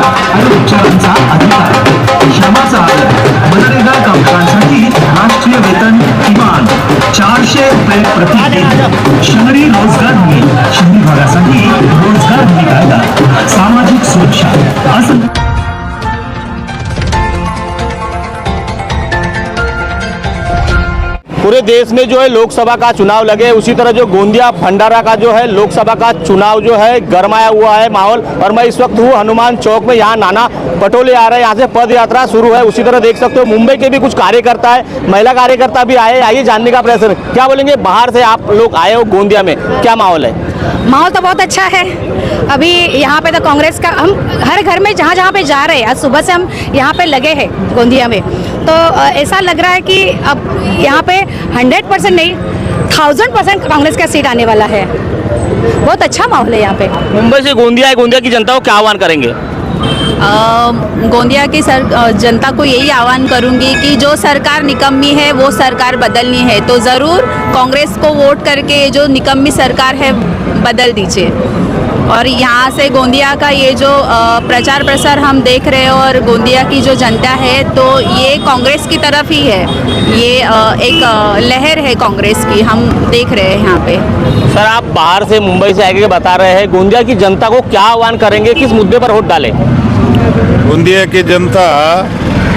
आणि उपचारांचा अधिकार, श्रमाचा आदर, मनरेगा कामगारांसाठी राष्ट्रीय वेतन किमान 400 रुपये प्रतिदिन, शहरी रोजगार हमी, शहरी भागासाठी रोजगार हमी कायदा, सामाजिक सुरक्षा असं पूरे देश में जो है लोकसभा का चुनाव लगे, उसी तरह जो गोंदिया भंडारा का जो है लोकसभा का चुनाव जो है गरमाया हुआ है माहौल। और मैं इस वक्त हूँ हनुमान चौक में, यहाँ नाना पटोले आ रहे हैं, यहाँ से पद यात्रा शुरू है। उसी तरह देख सकते हो मुंबई के भी कुछ कार्यकर्ता है, महिला कार्यकर्ता भी आए। आइए जानने का प्रयास करें, क्या बोलेंगे, बाहर से आप लोग आए हो गोंदिया में, क्या माहौल है? माहौल तो बहुत अच्छा है। अभी यहाँ पे तो कांग्रेस का हम हर घर में जहाँ जहाँ पे जा रहे हैं, आज सुबह से हम यहाँ पे लगे हैं गोंदिया में, तो ऐसा लग रहा है कि अब यहाँ पे 100% नहीं 1000% कांग्रेस का सीट आने वाला है। बहुत अच्छा माहौल है यहाँ पे। मुंबई से गोंदिया है, गोंदिया की जनता को क्या आह्वान करेंगे? गोंदिया की जनता को यही आह्वान करूंगी कि जो सरकार निकम्मी है वो सरकार बदलनी है, तो ज़रूर कांग्रेस को वोट करके जो निकम्मी सरकार है बदल दीजिए। और यहाँ से गोंदिया का ये जो प्रचार प्रसार हम देख रहे हैं और गोंदिया की जो जनता है, तो ये कांग्रेस की तरफ ही है, ये एक लहर है कांग्रेस की, हम देख रहे हैं यहाँ पे। सर, आप बाहर से मुंबई से आके बता रहे हैं, गोंदिया की जनता को क्या आह्वान करेंगे, किस मुद्दे पर वोट डालें? गोंदिया की जनता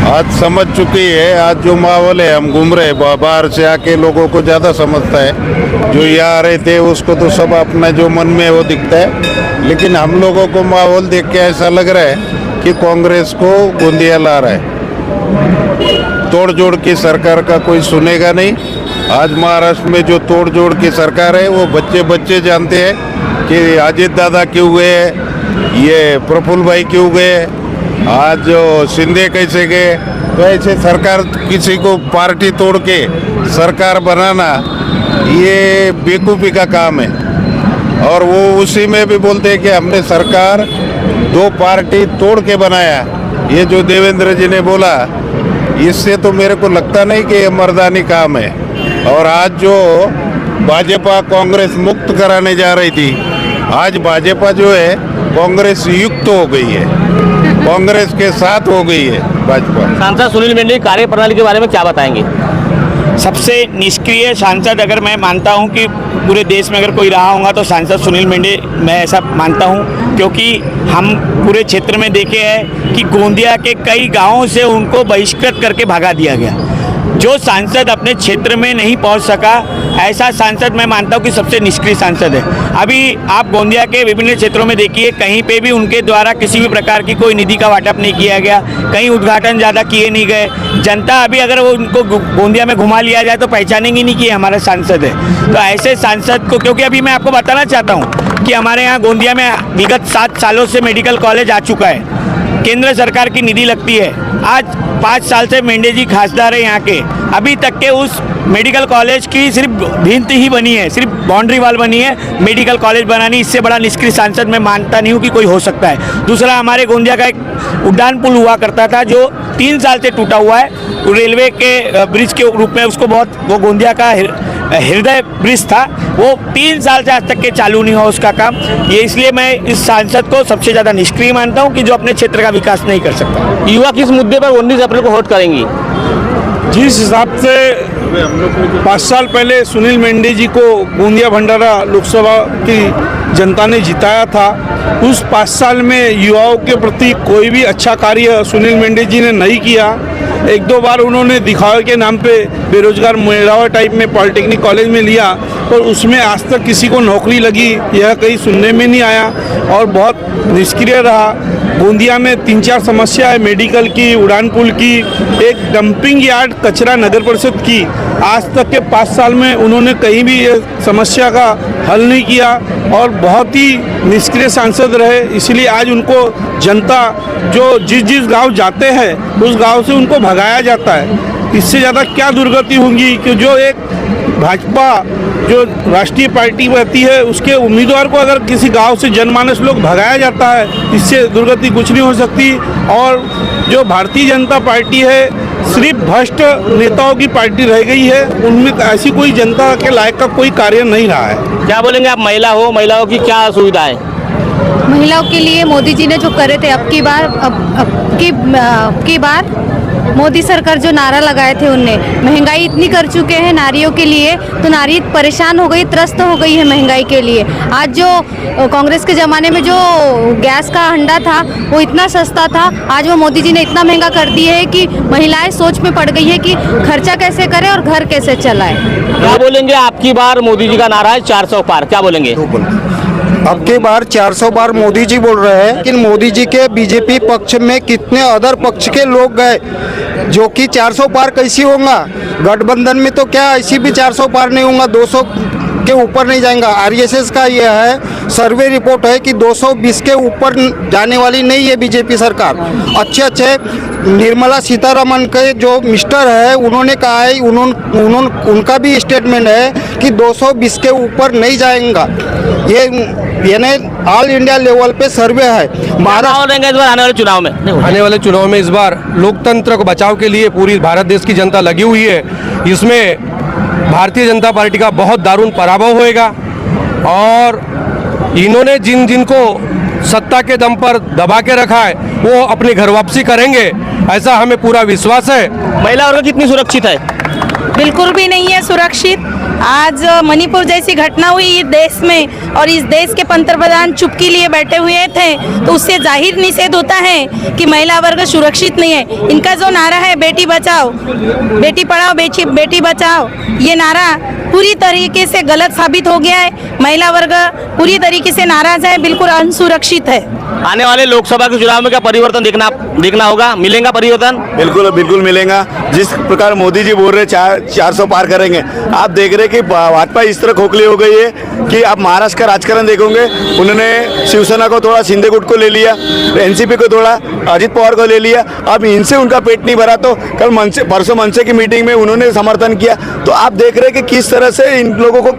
आज समझ चुकी है। आज जो माहौल है, हम घूम रहे बाहर से आके, लोगों को ज़्यादा समझता है। जो यहाँ रहे थे उसको तो सब अपना जो मन में वो दिखता है, लेकिन हम लोगों को माहौल देख के ऐसा लग रहा है कि कांग्रेस को गोंदिया ला रहा है। तोड़ जोड़ की सरकार का कोई सुनेगा नहीं। आज महाराष्ट्र में जो तोड़ जोड़ की सरकार है, वो बच्चे बच्चे जानते हैं कि अजित दादा क्यों गए, ये प्रफुल्ल भाई क्यों गए, आज जो शिंदे कैसे गए। तो ऐसे सरकार, किसी को पार्टी तोड़ के सरकार बनाना, ये बेवकूफ़ी का काम है। और वो उसी में भी बोलते हैं कि हमने सरकार 2 पार्टी तोड़ के बनाया। ये जो देवेंद्र जी ने बोला, इससे तो मेरे को लगता नहीं कि ये मर्दानी काम है। और आज जो भाजपा कांग्रेस मुक्त कराने जा रही थी, आज भाजपा जो है कांग्रेस युक्त हो गई है, कांग्रेस के साथ हो गई है भाजपा। सांसद सुनील मेंढे कार्य प्रणाली के बारे में क्या बताएंगे? सबसे निष्क्रिय सांसद अगर मैं मानता हूं कि पूरे देश में अगर कोई रहा होगा तो सांसद सुनील मेंढे, मैं ऐसा मानता हूं, क्योंकि हम पूरे क्षेत्र में देखे हैं कि गोंदिया के कई गांवों से उनको बहिष्कृत करके भगा दिया गया। जो सांसद अपने क्षेत्र में नहीं पहुंच सका, ऐसा सांसद मैं मानता हूं कि सबसे निष्क्रिय सांसद है। अभी आप गोंदिया के विभिन्न क्षेत्रों में देखिए, कहीं पे भी उनके द्वारा किसी भी प्रकार की कोई निधि का वाटप नहीं किया गया, कहीं उद्घाटन ज़्यादा किए नहीं गए। जनता अभी अगर वो उनको गोंदिया में घुमा लिया जाए तो पहचानेंगे नहीं कि हमारा सांसद है। तो ऐसे सांसद को, क्योंकि अभी मैं आपको बताना चाहता हूँ कि हमारे यहाँ गोंदिया में विगत 7 सालों से मेडिकल कॉलेज आ चुका है, केंद्र सरकार की निधि लगती है। आज 5 साल से मेंढे जी खासदार है यहाँ के, अभी तक के उस मेडिकल कॉलेज की सिर्फ भिंत ही बनी है, सिर्फ बाउंड्री वॉल बनी है। मेडिकल कॉलेज बनानी, इससे बड़ा निष्क्रिय सांसद मैं मानता नहीं हूँ कि कोई हो सकता है। दूसरा, हमारे गोंदिया का एक उड़ान पुल हुआ करता था जो 3 साल से टूटा हुआ है, रेलवे के ब्रिज के रूप में उसको बहुत, वो गोंदिया का हृदय ब्रिज था, वो 3 साल से आज तक के चालू नहीं हुआ उसका काम। ये इसलिए मैं इस सांसद को सबसे ज़्यादा निष्क्रिय मानता हूँ कि जो अपने क्षेत्र का विकास नहीं कर सकता। युवा किस मुद्दे पर 19 अप्रैल को वोट करेंगी? जिस हिसाब से 5 साल पहले सुनील मेंढे जी को गोंदिया भंडारा लोकसभा की जनता ने जिताया था, उस 5 साल में युवाओं के प्रति कोई भी अच्छा कार्य सुनील मेंढे जी ने नहीं किया। 1-2 बार उन्होंने दिखावे के नाम पे बेरोजगार महिलाओं टाइप में पॉलिटेक्निक कॉलेज में लिया, और उसमें आज तक किसी को नौकरी लगी यह कहीं सुनने में नहीं आया, और बहुत निष्क्रिय रहा। गोंदिया में 3-4 समस्या है, मेडिकल की, उड़ान पुल की, एक डंपिंग यार्ड कचरा नगर परिषद की। आज तक के 5 साल में उन्होंने कहीं भी ये समस्या का हल नहीं किया और बहुत ही निष्क्रिय सांसद रहे। इसलिए आज उनको जनता जो जिस गांव जाते हैं उस गांव से उनको भगाया जाता है। इससे ज़्यादा क्या दुर्गति होगी कि जो एक भाजपा जो राष्ट्रीय पार्टी रहती है उसके उम्मीदवार को अगर किसी गांव से जनमानस लोग भगाया जाता है, इससे दुर्गति कुछ नहीं हो सकती। और जो भारतीय जनता पार्टी है सिर्फ भ्रष्ट नेताओं की पार्टी रह गई है, उनमें ऐसी कोई जनता के लायक का कोई कार्य नहीं रहा है। क्या बोलेंगे आप? महिला हो, महिलाओं की क्या सुविधा है? महिलाओं के लिए मोदी जी ने जो करे थे अब की बार मोदी सरकार जो नारा लगाए थे उनने, महंगाई इतनी कर चुके हैं नारियों के लिए, तो नारी परेशान हो गई, त्रस्त हो गई है महंगाई के लिए। आज जो कांग्रेस के ज़माने में जो गैस का अंडा था वो इतना सस्ता था, आज वो मोदी जी ने इतना महंगा कर दिया है कि महिलाएं सोच में पड़ गई है कि खर्चा कैसे करें और घर कैसे चलाएं। क्या बोलेंगे? आपकी बार मोदी जी का नारा है 400 पार, क्या बोलेंगे? अब की बार 400 बार मोदी जी बोल रहे हैं, लेकिन मोदी जी के बीजेपी पक्ष में कितने अदर पक्ष के लोग गए जो कि 400 पार कैसी होगा। गठबंधन में तो क्या ऐसी भी 400 पार नहीं होगा, 200 के ऊपर नहीं जाएगा। आरएसएस का यह है, सर्वे रिपोर्ट है कि 220 के ऊपर जाने वाली नहीं है बीजेपी सरकार। अच्छे निर्मला सीतारमण के जो मिनिस्टर है उन्होंने कहा है, उनका भी स्टेटमेंट है कि 220 के ऊपर नहीं जाएगा। ये यानी ऑल इंडिया लेवल पे सर्वे है। महाराष्ट्र इस बार आने वाले चुनाव में? आने वाले चुनाव में इस बार लोकतंत्र को बचाव के लिए पूरी भारत देश की जनता लगी हुई है। इसमें भारतीय जनता पार्टी का बहुत दारुण पराभव होएगा और इन्होंने जिनको सत्ता के दम पर दबा के रखा है वो अपनी घर वापसी करेंगे, ऐसा हमें पूरा विश्वास है। महिला वर्ग कितनी सुरक्षित है? बिल्कुल भी नहीं है सुरक्षित। आज मणिपुर जैसी घटना हुई इस देश में और इस देश के पंतप्रधान चुपके लिए बैठे हुए थे, तो उससे जाहिर निषेध होता है कि महिला वर्ग सुरक्षित नहीं है। इनका जो नारा है बेटी बचाओ बेटी पढ़ाओ बेटी बचाओ, ये नारा पूरी तरीके से गलत साबित हो गया है। महिला वर्ग पूरी तरीके से नाराज है, बिल्कुल असुरक्षित है। आने वाले लोकसभा के चुनाव में क्या परिवर्तन देखना होगा? मिलेगा परिवर्तन? बिल्कुल मिलेगा। जिस प्रकार मोदी जी बोल रहे 400 पार करेंगे, आप देख रहे कि भाजपा इस तरह खोखली हो गई है कि आप महाराष्ट्र का राजकारण देखोगे, उन्होंने शिवसेना को थोड़ा, शिंदे गुट को ले लिया, एनसीपी को थोड़ा, अजित पवार को ले लिया। अब इनसे उनका पेट नहीं भरा तो कल परसों मनसे की मीटिंग में उन्होंने समर्थन किया। तो आप देख रहे कि किस तरह से इन लोगों को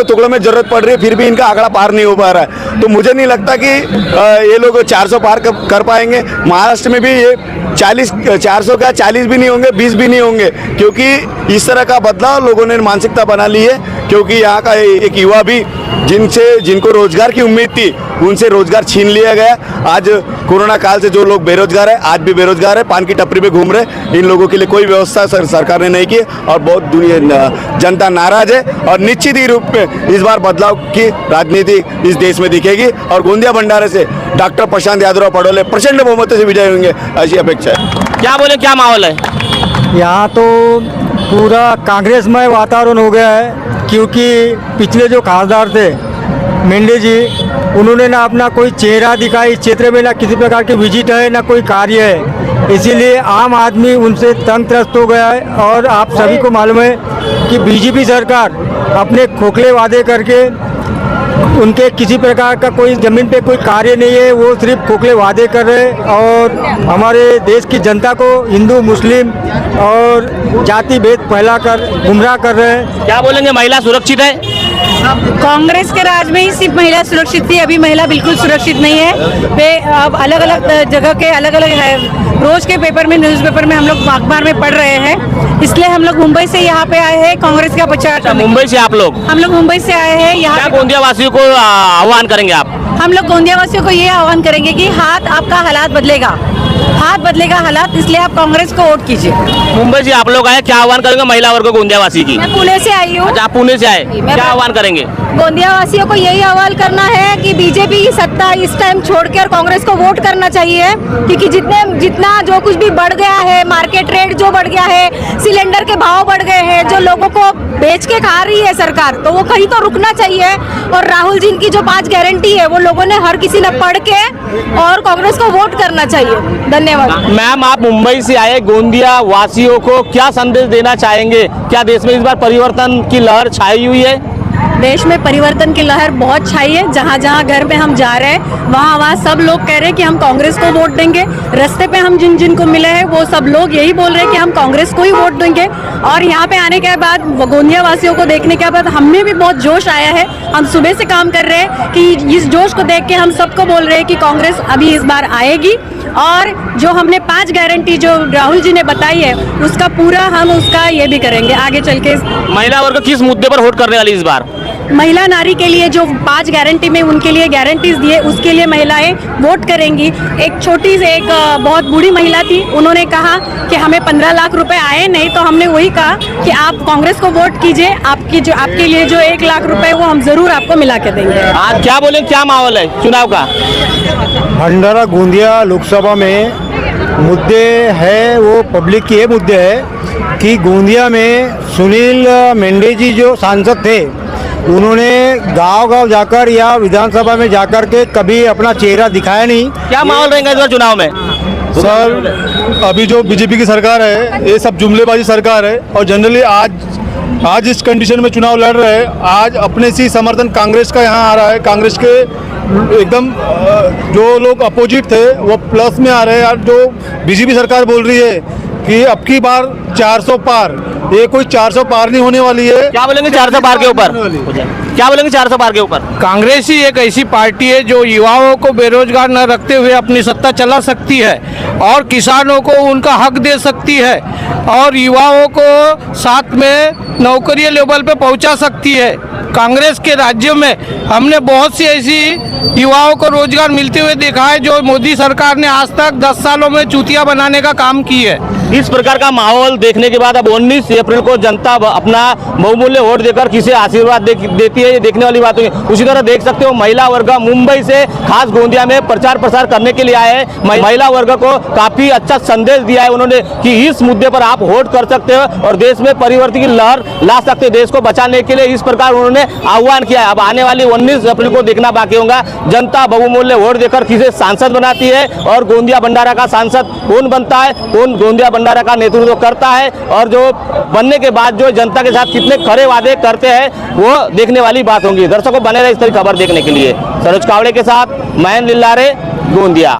टुकड़े में जरूरत पड़ रही है, फिर भी इनका आंकड़ा पार नहीं हो पा रहा है। तो मुझे नहीं लगता कि ये लोग 400 पार कर पाएंगे। महाराष्ट्र में भी ये 400 का 40 भी नहीं होंगे, 20 भी नहीं होंगे, क्योंकि इस तरह का बदलाव लोगों ने मानसिकता बना ली है। क्योंकि यहाँ का एक युवा भी जिनको रोजगार की उम्मीद थी उनसे रोजगार छीन लिया गया। आज कोरोना काल से जो लोग बेरोजगार है, आज भी बेरोजगार है, पान की टपरी पे घूम रहे, इन लोगों के लिए कोई व्यवस्था सरकार ने नहीं की और बहुत जनता नाराज है। और निश्चित ही रूप में इस बार बदलाव की राजनीति इस देश में दिखेगी और गोंदिया भंडारे से डॉक्टर प्रशांत यादव पटोले प्रचंड बहुमत से विजय होंगे, ऐसी अपेक्षा है। क्या बोले, क्या माहौल है यहाँ? तो पूरा कांग्रेसमय वातावरण हो गया है, क्योंकि पिछले जो खासदार थे मेंढे जी, उन्होंने ना अपना कोई चेहरा दिखाई इस क्षेत्र में, ना किसी प्रकार की विजिट है, ना कोई कार्य है। इसीलिए आम आदमी उनसे तंग त्रस्त हो गया है। और आप सभी को मालूम है कि बीजेपी सरकार अपने खोखले वादे करके उनके किसी प्रकार का कोई ज़मीन पे कोई कार्य नहीं है, वो सिर्फ खोखले वादे कर रहे हैं और हमारे देश की जनता को हिंदू मुस्लिम और जाति भेद फैलाकर गुमराह कर रहे हैं। क्या बोलेंगे, महिला सुरक्षित है? कांग्रेस के राज में ही सिर्फ महिला सुरक्षित थी, अभी महिला बिल्कुल सुरक्षित नहीं है। वे अब अलग अलग जगह के अलग अलग है, रोज के पेपर में, न्यूज़पेपर में हम लोग अखबार में पढ़ रहे हैं। इसलिए हम लोग मुंबई से यहाँ पे आए हैं कांग्रेस का प्रचार। मुंबई से आप लोग? हम लोग मुंबई से आए हैं यहाँ। क्या गोंदिया वासियों को आह्वान करेंगे आप? हम लोग गोंदिया वासियों को ये आह्वान करेंगे कि आपका हालात बदलेगा, हालात, इसलिए आप कांग्रेस को वोट कीजिए। मुंबई से आप लोग आए, क्या आह्वान करेंगे महिला वर्ग गोंदिया वासी की? मैं पुणे से आई हूँ। अच्छा, आप पुणे से आए, क्या आह्वान करेंगे? गोंदिया वासियों को यही आह्वान करना है कि बीजेपी की सत्ता इस टाइम छोड़ के और कांग्रेस को वोट करना चाहिए, क्योंकि जितना जो कुछ भी बढ़ गया है, मार्केट रेट जो बढ़ गया है, सिलेंडर के भाव बढ़ गए हैं, जो लोगों को बेच के खा रही है सरकार, तो वो कहीं तो रुकना चाहिए। और राहुल जी की जो 5 गारंटी है वो लोगों ने हर किसी ने पढ़ के और कांग्रेस को वोट करना चाहिए। धन्यवाद। मैम, आप मुंबई से आए, गोंदिया वासियों को क्या संदेश देना चाहेंगे? क्या देश में इस बार परिवर्तन की लहर छाई हुई है? देश में परिवर्तन की लहर बहुत छाई है। जहाँ जहाँ घर में हम जा रहे हैं वहाँ सब लोग कह रहे हैं कि हम कांग्रेस को वोट देंगे। रास्ते पे हम जिनको मिले हैं वो सब लोग यही बोल रहे हैं कि हम कांग्रेस को ही वोट देंगे। और यहाँ पे आने के बाद गोंदिया वासियों को देखने के बाद हमें भी बहुत जोश आया है। हम सुबह से काम कर रहे हैं कि इस जोश को देख के हम सबको बोल रहे हैं कि कांग्रेस अभी इस बार आएगी और जो हमने 5 गारंटी जो राहुल जी ने बताई है उसका पूरा हम उसका ये भी करेंगे आगे चल के। महिला वर्ग किस मुद्दे पर वोट करने वाली इस बार? महिला नारी के लिए जो 5 गारंटी में उनके लिए गारंटीज दिए उसके लिए महिलाएं वोट करेंगी। एक छोटी से एक बहुत बूढ़ी महिला थी, उन्होंने कहा कि हमें 15 लाख रुपए आए नहीं, तो हमने वही कहा कि आप कांग्रेस को वोट कीजिए, आपके लिए जो 1 लाख रुपए वो हम जरूर आपको मिला के देंगे। आज क्या बोले, क्या माहौल है चुनाव का? भंडारा गोंदिया लोकसभा में मुद्दे है वो पब्लिक के ये मुद्दे है कि गोंदिया में सुनील मेंढे जी जो सांसद थे उन्होंने गांव-गांव जाकर या विधानसभा में जाकर के कभी अपना चेहरा दिखाया नहीं। क्या माहौल रहेगा इस बार चुनाव में? सर अभी जो बीजेपी की सरकार है ये सब जुमलेबाजी सरकार है और जनरली आज इस कंडीशन में चुनाव लड़ रहे हैं। आज अपने से समर्थन कांग्रेस का यहाँ आ रहा है। कांग्रेस के एकदम जो लोग अपोजिट थे वो प्लस में आ रहे हैं। जो बीजेपी सरकार बोल रही है कि अब की बार 400 पार, ये कोई 400 पार नहीं होने वाली है। क्या बोलेंगे 400 पार के ऊपर? क्या बोलेंगे 400 पार के ऊपर? कांग्रेस ही एक ऐसी पार्टी है जो युवाओं को बेरोजगार न रखते हुए अपनी सत्ता चला सकती है और किसानों को उनका हक दे सकती है और युवाओं को साथ में नौकरी लेवल पे पहुंचा सकती है। कांग्रेस के राज्यों में हमने बहुत सी ऐसी युवाओं को रोजगार मिलते हुए देखा है जो मोदी सरकार ने आज तक 10 सालों में चूतिया बनाने का काम की है। इस प्रकार का माहौल देखने के बाद अब 19 अप्रैल को जनता अपना बहुमूल्य वोट देकर किसे आशीर्वाद देती है, ये देखने वाली बात है। उसी तरह देख सकते हो महिला वर्ग मुंबई से खास गोंदिया में प्रचार प्रसार करने के लिए आए हैं। महिला वर्ग को काफी अच्छा संदेश दिया है उन्होंने कि इस मुद्दे पर आप वोट कर सकते हो और देश में परिवर्तन की लहर ला सकते हो, देश को बचाने के लिए। इस प्रकार उन्होंने आह्वान किया है। अब आने वाली 19 अप्रैल को देखना बाकी होगा जनता बहुमूल्य वोट देकर किसे सांसद बनाती है और गोंदिया भंडारा का सांसद कौन बनता है, कौन गोंदिया भंडारा का नेतृत्व करता है और जो बनने के बाद जो जनता के साथ कितने खरे वादे करते हैं वो देखने वाली बात होगी। दर्शकों बने रहे इस तरह खबर देखने के लिए। सरोज कावड़े के साथ मयन लिल्लारे, गोंदिया।